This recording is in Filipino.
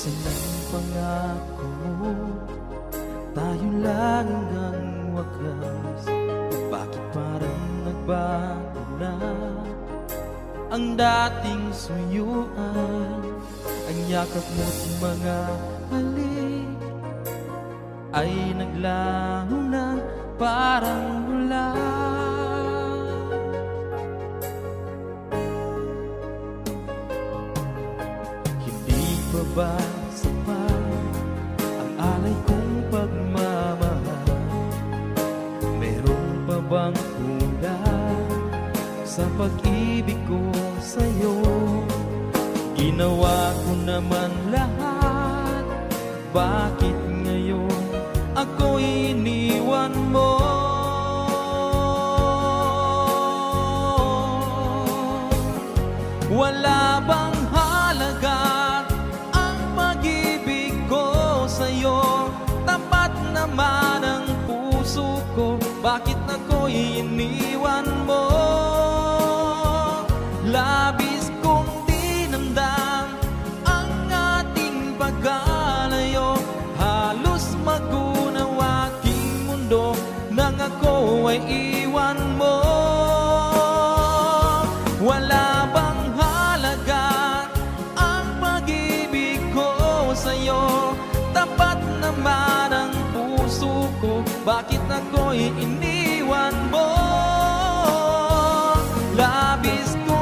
Nasaan ang pangako mo? Tayo lang hanggang wakas. Bakit parang nagbago na ang dating suyuan? Ang yakap mo't mga halik ay naglaho na parang hula. Hindi pa ba sapat ang alay kong pagmamahal? Meron pa bang kulang sa pag-ibig ko sa'yo? Ginawa ko naman lahat, bakit ngayon ako'y iniwan mo? Wala bang halaga ang pag-ibig ko sa'yo? Tapat naman ang puso ko, bakit ako'y iniwan mo? Labis kong dinamdam ang ating pagkalayo, halos magunaw aking mundo nang ako ay iwan mo. Wala bang halaga ang pag-ibig ko sa'yo? Tapat naman ang puso ko, bakit ako'y iniwan mo? Labis ko